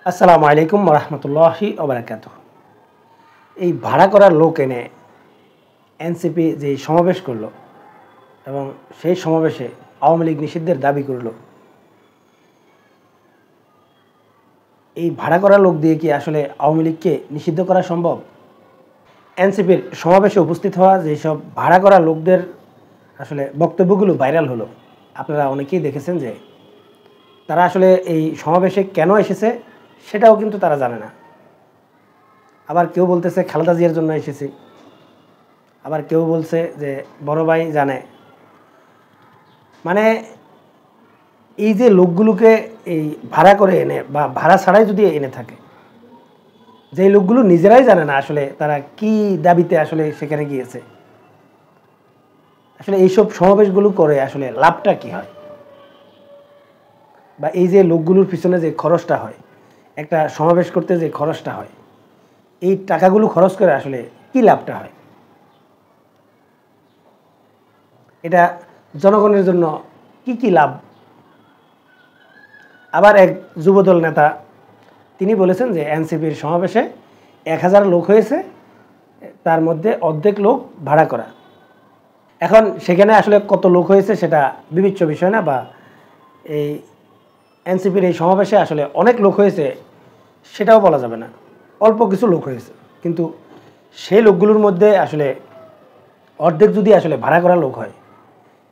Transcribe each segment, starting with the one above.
আসসালামু আলাইকুম রহমতুল্লাহি ওবারাকাতুহ। এই ভাড়া করার লোক এনে এনসিপি যে সমাবেশ করলো এবং সেই সমাবেশে আওয়ামী লীগ নিষিদ্ধের দাবি করলো, এই ভাড়া করা লোক দিয়ে কি আসলে আওয়ামী লীগকে নিষিদ্ধ করা সম্ভব? এনসিপির সমাবেশে উপস্থিত হওয়া যেসব ভাড়া করা লোকদের আসলে বক্তব্যগুলো ভাইরাল হলো, আপনারা অনেকেই দেখেছেন যে তারা আসলে এই সমাবেশে কেন এসেছে সেটাও কিন্তু তারা জানে না। আবার কেউ বলতেছে খালেদা জিয়ার জন্য এসেছি, আবার কেউ বলছে যে বড় ভাই জানে। মানে এই যে লোকগুলোকে এই ভাড়া করে এনে বা ভাড়া ছাড়াই যদি এনে থাকে, যেই লোকগুলো নিজেরাই জানে না আসলে তারা কি দাবিতে আসলে সেখানে গিয়েছে, আসলে এইসব সমাবেশগুলো করে আসলে লাভটা কি হয়, বা এই যে লোকগুলোর পিছনে যে খরচটা হয়, একটা সমাবেশ করতে যে খরচটা হয়, এই টাকাগুলো খরচ করে আসলে কি লাভটা হয়, এটা জনগণের জন্য কি কি লাভ। আবার এক যুবদল নেতা তিনি বলেছেন যে এনসিপির সমাবেশে 1000 লোক হয়েছে, তার মধ্যে অর্ধেক লোক ভাড়া করা। এখন সেখানে আসলে কত লোক হয়েছে সেটা বিবেচ্য বিষয় না, বা এই এনসিপির এই সমাবেশে আসলে অনেক লোক হয়েছে সেটাও বলা যাবে না, অল্প কিছু লোক হয়েছে। কিন্তু সেই লোকগুলোর মধ্যে আসলে অর্ধেক যদি আসলে ভাড়া করা লোক হয়,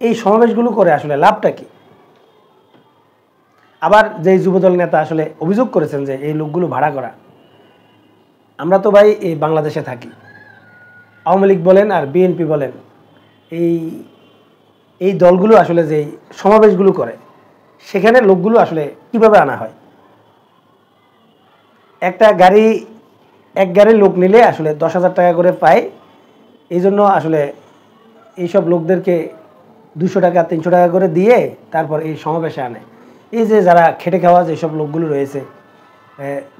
এই সমাবেশগুলো করে আসলে লাভটা কি? আবার যেই যুবদল নেতা আসলে অভিযোগ করেছেন যে এই লোকগুলো ভাড়া করা, আমরা তো ভাই এই বাংলাদেশে থাকি, আওয়ামী লীগ বলেন আর বিএনপি বলেন, এই এই দলগুলো আসলে যেই সমাবেশগুলো করে সেখানে লোকগুলো আসলে কিভাবে আনা হয়? একটা গাড়ি, এক গাড়ির লোক নিলে আসলে 10,000 টাকা করে পায়। এই জন্য আসলে এইসব লোকদেরকে 200 টাকা 300 টাকা করে দিয়ে তারপর এই সমাবেশে আনে। এই যে যারা খেটে খাওয়া যেসব লোকগুলো রয়েছে,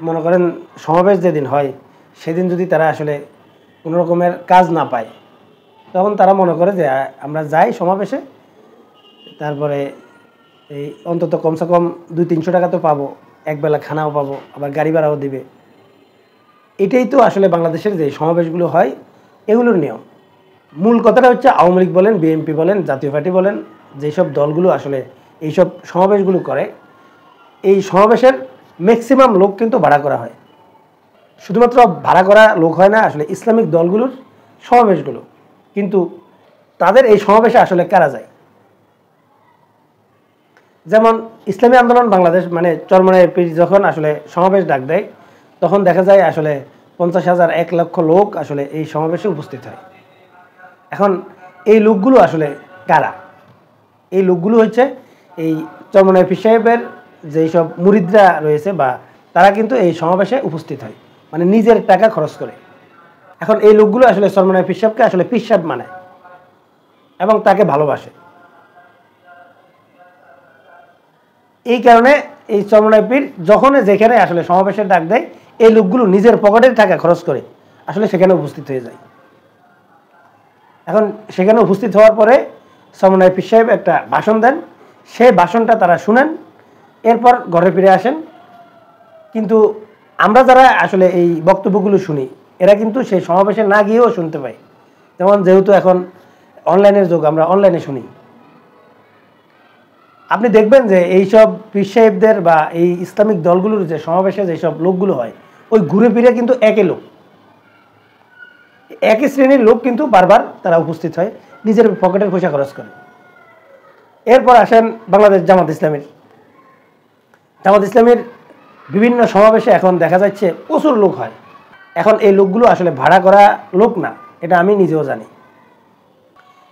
মনে করেন সমাবেশ যেদিন হয় সেদিন যদি তারা আসলে কোনো রকমের কাজ না পায়, তখন তারা মনে করে যে আমরা যাই সমাবেশে, তারপরে এই অন্তত কমসে কম 200-300 টাকা তো পাবো, একবেলা খানাও পাবো, আবার গাড়ি ভাড়াও দিবে। এটাই তো আসলে বাংলাদেশের যে সমাবেশগুলো হয় এগুলোর নিয়ম। মূল কথাটা হচ্ছে আওয়ামী লীগ বলেন, বিএনপি বলেন, জাতীয় পার্টি বলেন, যেসব দলগুলো আসলে এইসব সমাবেশগুলো করে, এই সমাবেশের ম্যাক্সিমাম লোক কিন্তু ভাড়া করা হয়। শুধুমাত্র ভাড়া করা লোক হয় না, আসলে ইসলামিক দলগুলোর সমাবেশগুলো। কিন্তু তাদের এই সমাবেশে আসলে কারা যায়? যেমন ইসলামী আন্দোলন বাংলাদেশ মানে চরমনাই পীর যখন আসলে সমাবেশ ডাক দেয়, তখন দেখা যায় আসলে 50,000 1 লক্ষ লোক আসলে এই সমাবেশে উপস্থিত হয়। এখন এই লোকগুলো আসলে কারা? এই লোকগুলো হচ্ছে এই চরমনাই পীর সাহেবের যেই সব মুরিদরা রয়েছে, বা তারা কিন্তু এই সমাবেশে উপস্থিত হয়, মানে নিজের টাকা খরচ করে। এখন এই লোকগুলো আসলে চরমনাই পীর সাহেবকে আসলে পীর সাহেব মানে এবং তাকে ভালোবাসে। এই কারণে এই চরমনাই পীর যখন যেখানে আসলে সমাবেশের ডাক দেয়, এই লোকগুলো নিজের পকেটের টাকা খরচ করে আসলে সেখানে উপস্থিত হয়ে যায়। এখন সেখানে উপস্থিত হওয়ার পরে চরমনাই পীর সাহেব একটা ভাষণ দেন, সেই ভাষণটা তারা শুনেন, এরপর ঘরে ফিরে আসেন। কিন্তু আমরা যারা আসলে এই বক্তব্যগুলো শুনি, এরা কিন্তু সেই সমাবেশে না গিয়েও শুনতে পাই। যেমন যেহেতু এখন অনলাইনের যুগ, আমরা অনলাইনে শুনি। আপনি দেখবেন যে এইসব পীর সাহেবদের বা এই ইসলামিক দলগুলোর যে সমাবেশে যেসব লোকগুলো হয়, ওই ঘুরে ফিরে কিন্তু একই লোক, একই শ্রেণীর লোক কিন্তু বারবার তারা উপস্থিত হয়, নিজের পকেটের পয়সা খরচ করে। এরপর আসেন বাংলাদেশ জামাত ইসলামীর। জামাত ইসলামীর বিভিন্ন সমাবেশে এখন দেখা যাচ্ছে প্রচুর লোক হয়। এখন এই লোকগুলো আসলে ভাড়া করা লোক না, এটা আমি নিজেও জানি।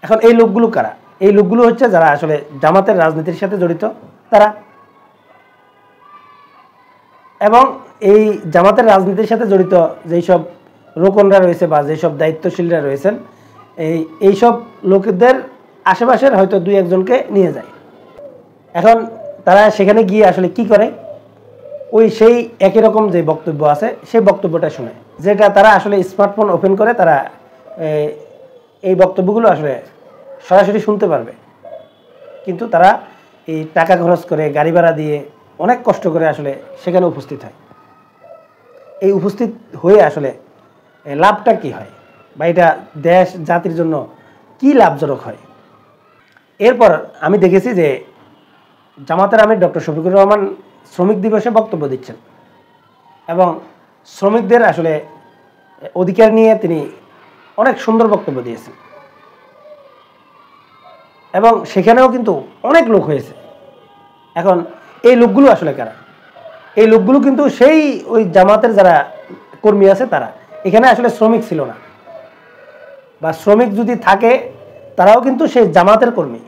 এখন এই লোকগুলো কারা? এই লোকগুলো হচ্ছে যারা আসলে জামাতের রাজনীতির সাথে জড়িত তারা, এবং এই জামাতের রাজনীতির সাথে জড়িত যেই সব রোকনরা রয়েছে বা যেসব দায়িত্বশীলরা রয়েছেন, এইসব লোকদের আশেপাশের হয়তো 2-1 জনকে নিয়ে যায়। এখন তারা সেখানে গিয়ে আসলে কি করে? ওই সেই একই রকম যে বক্তব্য আছে সেই বক্তব্যটা শুনে, যেটা তারা আসলে স্মার্টফোন ওপেন করে তারা এই বক্তব্যগুলো আসলে সরাসরি শুনতে পারবে। কিন্তু তারা এই টাকা খরচ করে, গাড়ি ভাড়া দিয়ে, অনেক কষ্ট করে আসলে সেখানে উপস্থিত হয়। এই উপস্থিত হয়ে আসলে লাভটা কি হয় বা এটা দেশ জাতির জন্য কি লাভজনক হয়। এরপর আমি দেখেছি যে জামাতের আমির ডক্টর শফিকুর রহমান শ্রমিক দিবসে বক্তব্য দিচ্ছেন এবং শ্রমিকদের আসলে অধিকার নিয়ে তিনি অনেক সুন্দর বক্তব্য দিয়েছেন এবং সেখানেও কিন্তু অনেক লোক হয়েছে। এখন এই লোকগুলো আসলে কারা? এই লোকগুলো কিন্তু সেই ওই জামাতের যারা কর্মী আছে তারা, এখানে আসলে শ্রমিক ছিল না, বা শ্রমিক যদি থাকে তারাও কিন্তু সেই জামাতের কর্মী।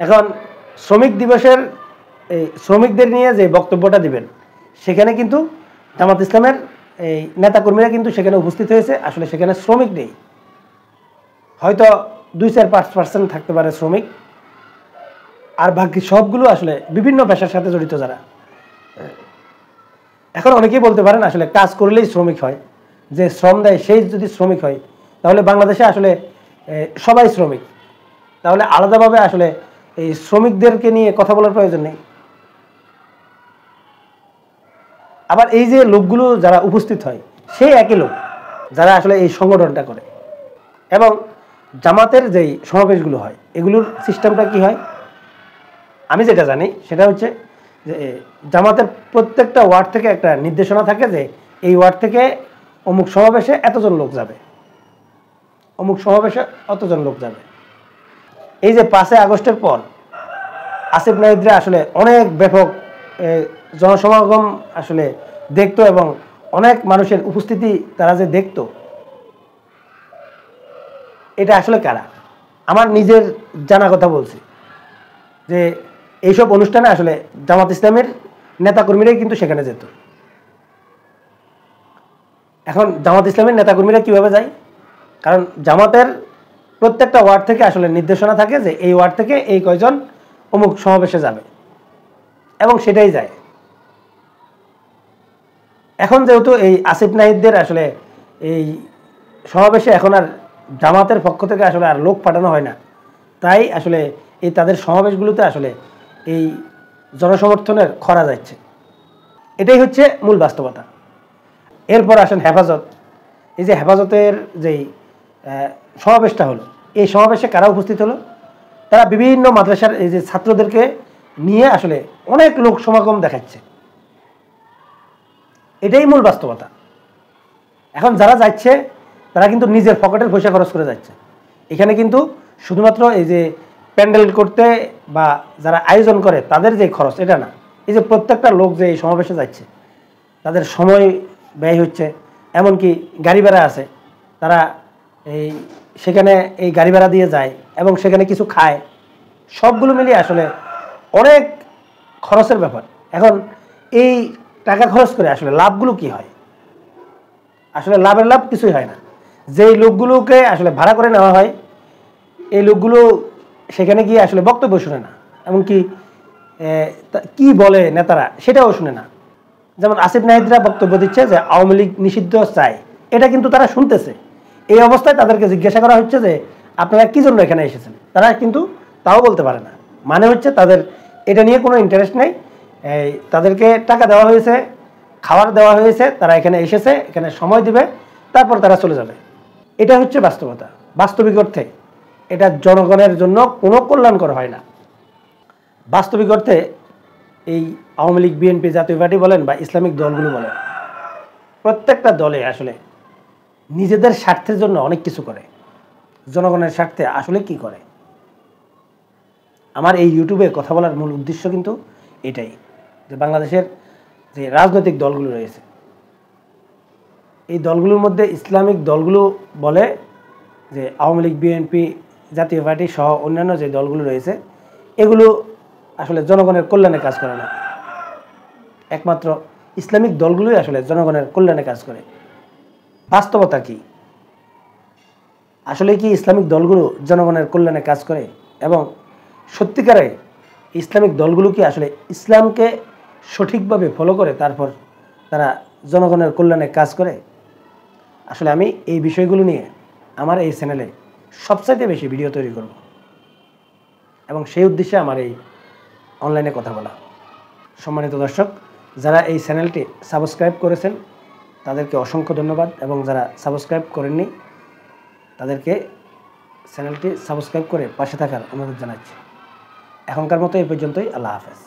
এখন শ্রমিক দিবসের এই শ্রমিকদের নিয়ে যে বক্তব্যটা দিবেন সেখানে কিন্তু জামাত ইসলামের এই নেতাকর্মীরা কিন্তু সেখানে উপস্থিত হয়েছে, আসলে সেখানে শ্রমিক নেই, হয়তো 2-4-5% থাকতে পারে শ্রমিক, আর বাকি সবগুলো আসলে বিভিন্ন পেশার সাথে জড়িত যারা। এখন অনেকেই বলতে পারেন আসলে কাজ করলেই শ্রমিক হয়, যে শ্রম দেয় সেই যদি শ্রমিক হয় তাহলে বাংলাদেশে আসলে সবাই শ্রমিক, তাহলে আলাদাভাবে আসলে এই শ্রমিকদেরকে নিয়ে কথা বলার প্রয়োজন নেই। আবার এই যে লোকগুলো যারা উপস্থিত হয় সেই একই লোক যারা আসলে এই সংগঠনটা করে। এবং জামাতের যেই সমাবেশগুলো হয় এগুলোর সিস্টেমটা কি হয় আমি যেটা জানি সেটা হচ্ছে যে জামাতের প্রত্যেকটা ওয়ার্ড থেকে একটা নির্দেশনা থাকে যে এই ওয়ার্ড থেকে অমুক সমাবেশে এতজন লোক যাবে, অমুক সমাবেশে অতজন লোক যাবে। এই যে 5 আগস্টের পর আসিফ নাহিদরা আসলে অনেক ব্যাপক জনসমাগম আসলে দেখতো এবং অনেক মানুষের উপস্থিতি তারা যে দেখতো, এটা আসলে কারা? আমার নিজের জানা কথা বলছি যে এইসব অনুষ্ঠানে আসলে জামাত ইসলামের নেতাকর্মীরাই কিন্তু সেখানে যেত। এখন জামাত ইসলামের নেতাকর্মীরা কিভাবে যায়? কারণ জামাতের প্রত্যেকটা ওয়ার্ড থেকে আসলে নির্দেশনা থাকে যে এই ওয়ার্ড থেকে এই কয়জন অমুক সমাবেশে যাবে এবং সেটাই যায়। এখন যেহেতু এই আসিফ নাহিদদের আসলে এই সমাবেশে এখন আর জামাতের পক্ষ থেকে আসলে আর লোক পাঠানো হয় না, তাই আসলে এই তাদের সমাবেশগুলোতে আসলে এই জনসমর্থনের খরা যাচ্ছে, এটাই হচ্ছে মূল বাস্তবতা। এরপর আসেন হেফাজত। এই যে হেফাজতের যেই সমাবেশটা হলো, এই সমাবেশে কারা উপস্থিত হলো? তারা বিভিন্ন মাদ্রাসার এই যে ছাত্রদেরকে নিয়ে আসলে অনেক লোক সমাগম দেখাচ্ছে, এটাই মূল বাস্তবতা। এখন যারা যাচ্ছে তারা কিন্তু নিজের পকেটের পয়সা খরচ করে যাচ্ছে। এখানে কিন্তু শুধুমাত্র এই যে প্যান্ডেল করতে বা যারা আয়োজন করে তাদের যে খরচ এটা না, এই যে প্রত্যেকটা লোক যে এই সমাবেশে যাচ্ছে তাদের সময় ব্যয় হচ্ছে, এমনকি গাড়ি ভাড়া আছে, তারা এই সেখানে এই গাড়ি ভাড়া দিয়ে যায় এবং সেখানে কিছু খায়, সবগুলো মিলিয়ে আসলে অনেক খরচের ব্যাপার। এখন এই টাকা খরচ করে আসলে লাভগুলো কি হয়? আসলে লাভের লাভ কিছুই হয় না। যেই লোকগুলোকে আসলে ভাড়া করে নেওয়া হয় এই লোকগুলো সেখানে গিয়ে আসলে বক্তব্য শুনে না, এমনকি কি বলে নেতারা সেটাও শুনে না। যেমন আসিফ নাহিদরা বক্তব্য দিচ্ছে যে আওয়ামী লীগ নিষিদ্ধ চাই, এটা কিন্তু তারা শুনতেছে। এই অবস্থায় তাদেরকে জিজ্ঞাসা করা হচ্ছে যে আপনারা কি জন্য এখানে এসেছেন, তারা কিন্তু তাও বলতে পারে না। মানে হচ্ছে তাদের এটা নিয়ে কোনো ইন্টারেস্ট নেই, তাদেরকে টাকা দেওয়া হয়েছে, খাবার দেওয়া হয়েছে, তারা এখানে এসেছে, এখানে সময় দিবে, তারপর তারা চলে যাবে। এটা হচ্ছে বাস্তবতা। বাস্তবিক অর্থে এটা জনগণের জন্য কোনো কল্যাণকর হয় না। বাস্তবিক অর্থে এই আওয়ামী লীগ, বিএনপি, জাতীয় পার্টি বলেন বা ইসলামিক দলগুলো বলেন, প্রত্যেকটা দলে আসলে নিজেদের স্বার্থের জন্য অনেক কিছু করে। জনগণের স্বার্থে আসলে কি করে? আমার এই ইউটিউবে কথা বলার মূল উদ্দেশ্য কিন্তু এটাই, যে বাংলাদেশের যে রাজনৈতিক দলগুলো রয়েছে এই দলগুলোর মধ্যে ইসলামিক দলগুলো বলে যে আওয়ামী লীগ, বিএনপি, জাতীয় পার্টি সহ অন্যান্য যে দলগুলো রয়েছে এগুলো আসলে জনগণের কল্যাণে কাজ করে না। একমাত্র ইসলামিক দলগুলোই আসলে জনগণের কল্যাণে কাজ করে। বাস্তবতা কি? আসলে কি ইসলামিক দলগুলো জনগণের কল্যাণে কাজ করে? এবং সত্যিকারে ইসলামিক দলগুলো কি আসলে ইসলামকে সঠিকভাবে ফলো করে তারপর তারা জনগণের কল্যাণে কাজ করে? আসলে আমি এই বিষয়গুলো নিয়ে আমার এই চ্যানেলে সবচাইতে বেশি ভিডিও তৈরি করব এবং সেই উদ্দেশ্যে আমার এই অনলাইনে কথা বলা। সম্মানিত দর্শক, যারা এই চ্যানেলটি সাবস্ক্রাইব করেছেন তাদেরকে অসংখ্য ধন্যবাদ, এবং যারা সাবস্ক্রাইব করেননি তাদেরকে চ্যানেলটি সাবস্ক্রাইব করে পাশে থাকার অনুরোধ জানাচ্ছি। এখনকার মতো এই পর্যন্তই। আল্লাহ হাফেজ।